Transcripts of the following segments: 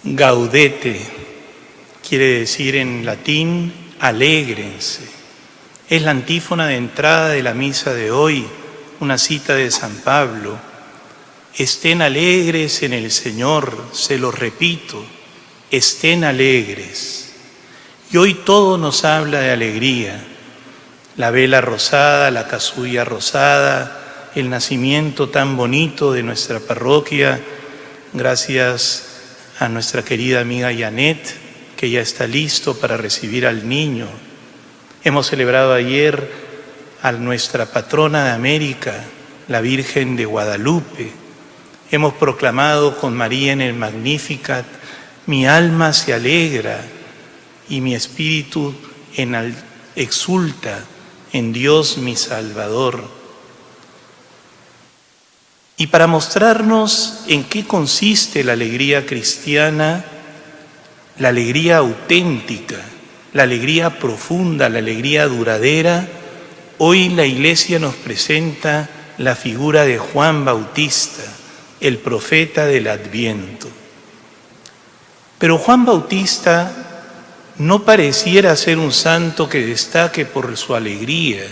Gaudete quiere decir en latín alégrense. Es la antífona de entrada de la misa de hoy, una cita de San Pablo. Estén alegres en el Señor, se lo repito, estén alegres. Y hoy todo nos habla de alegría. La vela rosada, la casulla rosada, el nacimiento tan bonito de nuestra parroquia, gracias a nuestra querida amiga Janet, que ya está listo para recibir al niño. Hemos celebrado ayer a nuestra patrona de América, la Virgen de Guadalupe. Hemos proclamado con María en el Magnificat, mi alma se alegra y mi espíritu exulta en Dios mi Salvador. Y para mostrarnos en qué consiste la alegría cristiana, la alegría auténtica, la alegría profunda, la alegría duradera, hoy la Iglesia nos presenta la figura de Juan Bautista, el profeta del Adviento. Pero Juan Bautista no pareciera ser un santo que destaque por su alegría.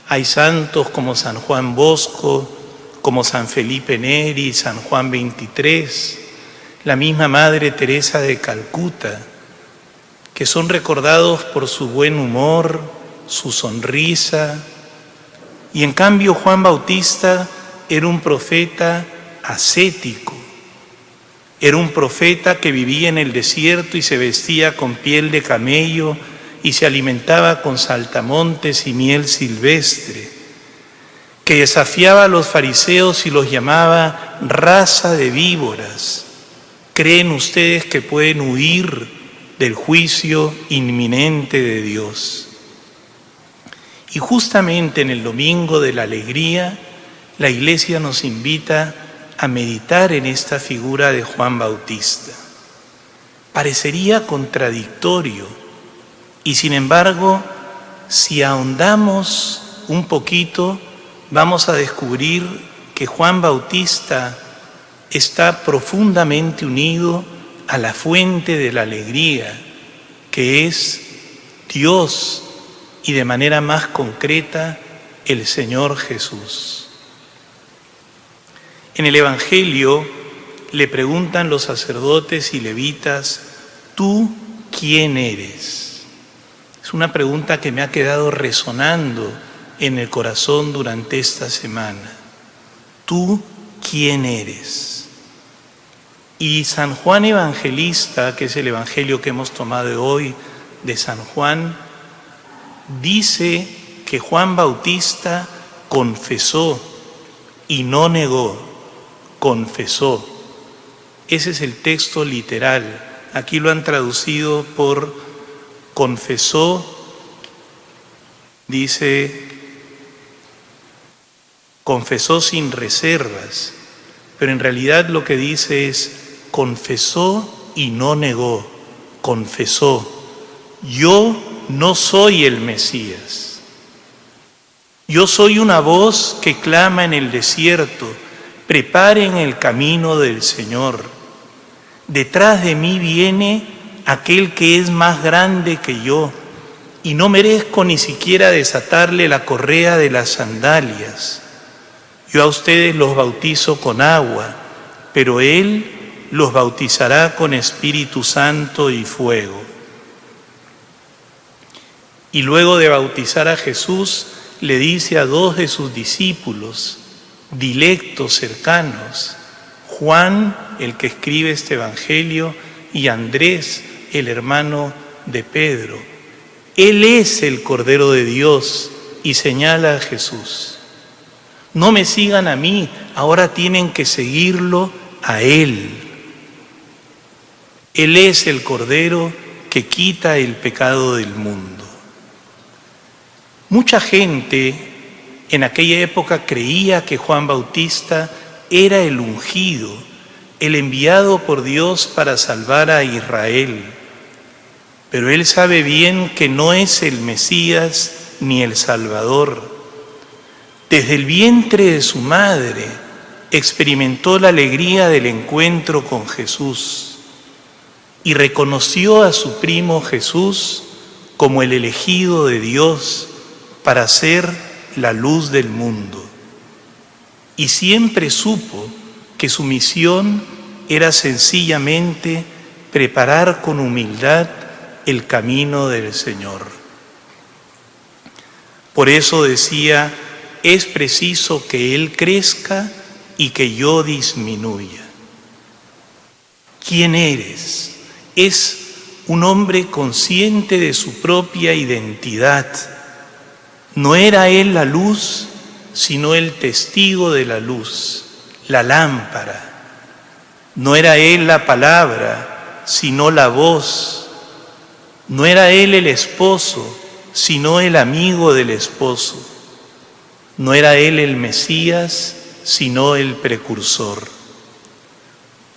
Hay santos como San Juan Bosco, como San Felipe Neri, San Juan XXIII, la misma Madre Teresa de Calcuta, que son recordados por su buen humor, su sonrisa. Y en cambio Juan Bautista era un profeta ascético, era un profeta que vivía en el desierto y se vestía con piel de camello y se alimentaba con saltamontes y miel silvestre, que desafiaba a los fariseos y los llamaba raza de víboras. ¿Creen ustedes que pueden huir del juicio inminente de Dios? Y justamente en el Domingo de la Alegría, la Iglesia nos invita a meditar en esta figura de Juan Bautista. Parecería contradictorio, y sin embargo, si ahondamos un poquito, vamos a descubrir que Juan Bautista está profundamente unido a la fuente de la alegría, que es Dios y de manera más concreta el Señor Jesús. En el Evangelio le preguntan los sacerdotes y levitas, ¿tú quién eres? Es una pregunta que me ha quedado resonando en el corazón durante esta semana. ¿Tú quién eres? Y San Juan Evangelista, que es el Evangelio que hemos tomado hoy de San Juan, dice que Juan Bautista confesó y no negó, confesó. Ese es el texto literal. Aquí lo han traducido por confesó, dice, confesó sin reservas, pero en realidad lo que dice es confesó y no negó, confesó. Yo no soy el Mesías. Yo soy una voz que clama en el desierto, preparen el camino del Señor. Detrás de mí viene aquel que es más grande que yo, y no merezco ni siquiera desatarle la correa de las sandalias. Yo a ustedes los bautizo con agua, pero Él los bautizará con Espíritu Santo y fuego. Y luego de bautizar a Jesús, le dice a dos de sus discípulos, dilectos, cercanos, Juan, el que escribe este Evangelio, y Andrés, el hermano de Pedro. Él es el Cordero de Dios, y señala a Jesús. No me sigan a mí, ahora tienen que seguirlo a Él. Él es el Cordero que quita el pecado del mundo. Mucha gente en aquella época creía que Juan Bautista era el ungido, el enviado por Dios para salvar a Israel. Pero él sabe bien que no es el Mesías ni el Salvador. Desde el vientre de su madre experimentó la alegría del encuentro con Jesús. y reconoció a su primo Jesús como el elegido de Dios para ser la luz del mundo. Y siempre supo que su misión era sencillamente preparar con humildad el camino del Señor. Por eso decía, es preciso que Él crezca y que yo disminuya. ¿Quién eres? Es un hombre consciente de su propia identidad. No era Él la luz, sino el testigo de la luz, la lámpara. No era Él la palabra, sino la voz. No era Él el esposo, sino el amigo del esposo. No era Él el Mesías, sino el precursor.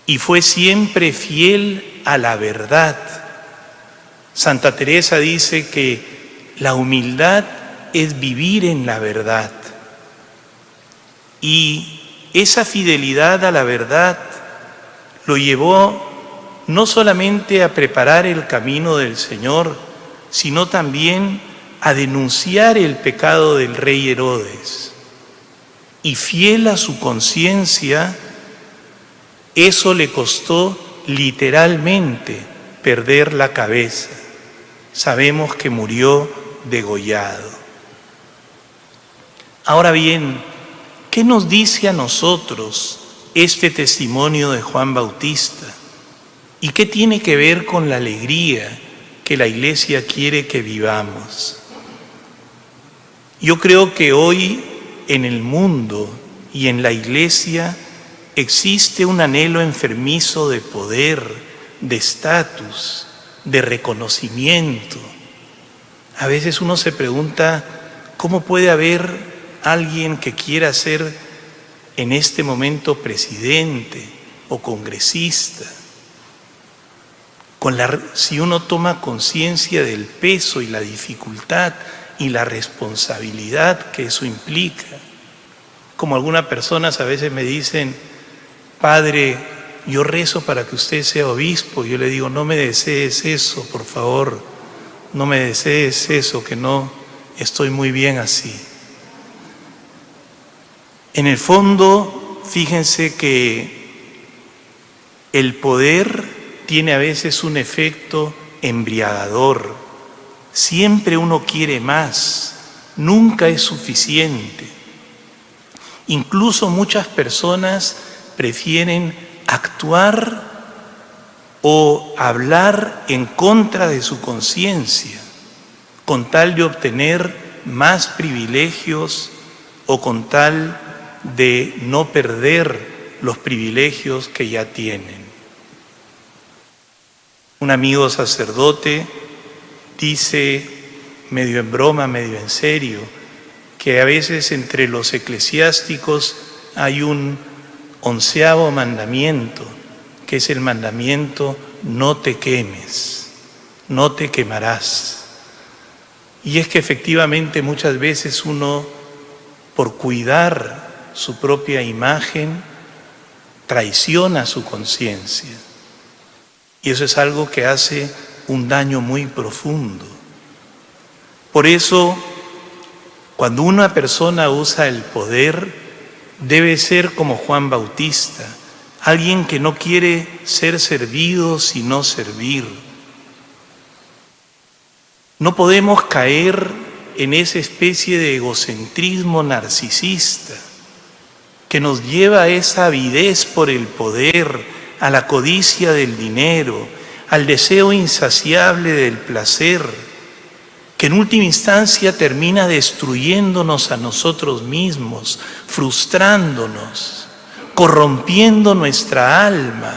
Y fue siempre fiel a la verdad. Santa Teresa dice que la humildad es vivir en la verdad. Y esa fidelidad a la verdad lo llevó no solamente a preparar el camino del Señor, sino también a denunciar el pecado del rey Herodes. Y fiel a su conciencia, eso le costó literalmente perder la cabeza. Sabemos que murió degollado. Ahora bien, ¿qué nos dice a nosotros este testimonio de Juan Bautista? ¿Y qué tiene que ver con la alegría que la Iglesia quiere que vivamos? Yo creo que hoy en el mundo y en la Iglesia existe un anhelo enfermizo de poder, de estatus, de reconocimiento. A veces uno se pregunta, ¿cómo puede haber alguien que quiera ser en este momento presidente o congresista? Si uno toma conciencia del peso y la dificultad y la responsabilidad que eso implica. Como algunas personas a veces me dicen, Padre, yo rezo para que usted sea obispo. Yo le digo, no me desees eso, por favor. No me desees eso, que no estoy muy bien así. En el fondo, fíjense que el poder tiene a veces un efecto embriagador. Siempre uno quiere más, nunca es suficiente. Incluso muchas personas prefieren actuar o hablar en contra de su conciencia, con tal de obtener más privilegios o con tal de no perder los privilegios que ya tienen. Un amigo sacerdote dice, medio en broma, medio en serio, que a veces entre los eclesiásticos hay un 11º mandamiento, que es el mandamiento no te quemes, no te quemarás. Y es que efectivamente muchas veces uno, por cuidar su propia imagen, traiciona su conciencia. Y eso es algo que hace un daño muy profundo. Por eso, cuando una persona usa el poder, debe ser como Juan Bautista, alguien que no quiere ser servido sino servir. No podemos caer en esa especie de egocentrismo narcisista que nos lleva a esa avidez por el poder, a la codicia del dinero, al deseo insaciable del placer, que en última instancia termina destruyéndonos a nosotros mismos, frustrándonos, corrompiendo nuestra alma.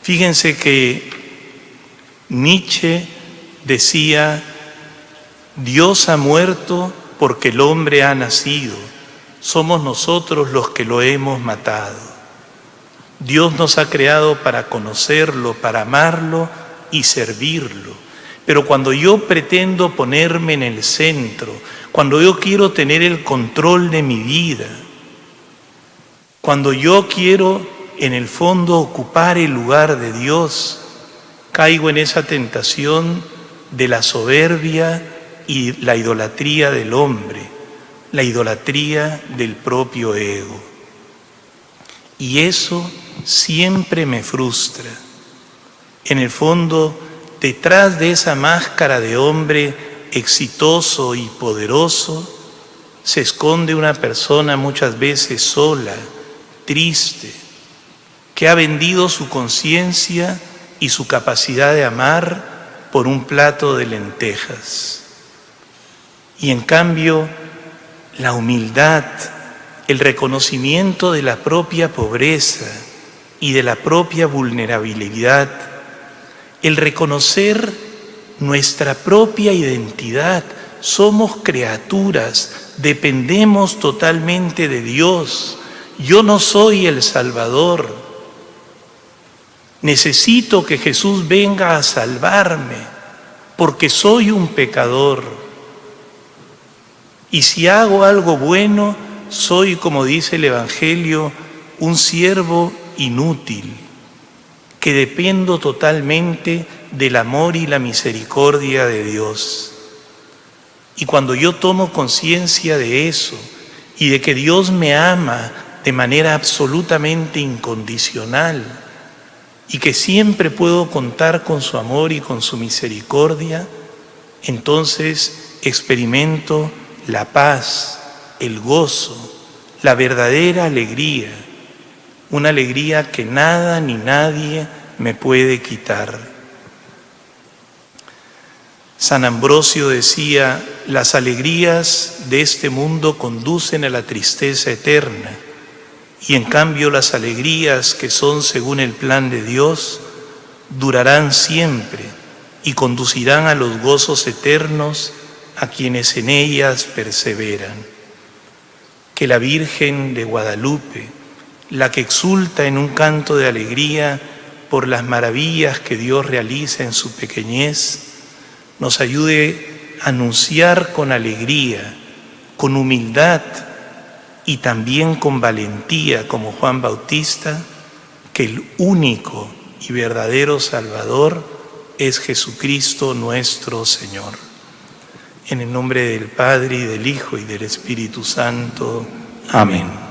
Fíjense que Nietzsche decía, Dios ha muerto porque el hombre ha nacido, somos nosotros los que lo hemos matado. Dios nos ha creado para conocerlo, para amarlo y servirlo. Pero cuando yo pretendo ponerme en el centro, cuando yo quiero tener el control de mi vida, cuando yo quiero en el fondo ocupar el lugar de Dios, caigo en esa tentación de la soberbia y la idolatría del hombre, la idolatría del propio ego. Y eso siempre me frustra. En el fondo, detrás de esa máscara de hombre exitoso y poderoso, se esconde una persona muchas veces sola, triste, que ha vendido su conciencia y su capacidad de amar por un plato de lentejas. Y en cambio, la humildad, el reconocimiento de la propia pobreza y de la propia vulnerabilidad, el reconocer nuestra propia identidad, somos criaturas, dependemos totalmente de Dios. Yo no soy el Salvador. Necesito que Jesús venga a salvarme, porque soy un pecador. Y si hago algo bueno, soy, como dice el Evangelio, un siervo inútil, que dependo totalmente del amor y la misericordia de Dios. Y cuando yo tomo conciencia de eso y de que Dios me ama de manera absolutamente incondicional y que siempre puedo contar con su amor y con su misericordia, entonces experimento la paz, el gozo, la verdadera alegría, una alegría que nada ni nadie me puede quitar. San Ambrosio decía: las alegrías de este mundo conducen a la tristeza eterna, y en cambio las alegrías que son según el plan de Dios durarán siempre y conducirán a los gozos eternos a quienes en ellas perseveran. Que la Virgen de Guadalupe, la que exulta en un canto de alegría por las maravillas que Dios realiza en su pequeñez, nos ayude a anunciar con alegría, con humildad y también con valentía, como Juan Bautista, que el único y verdadero Salvador es Jesucristo nuestro Señor. En el nombre del Padre, y del Hijo, y del Espíritu Santo. Amén.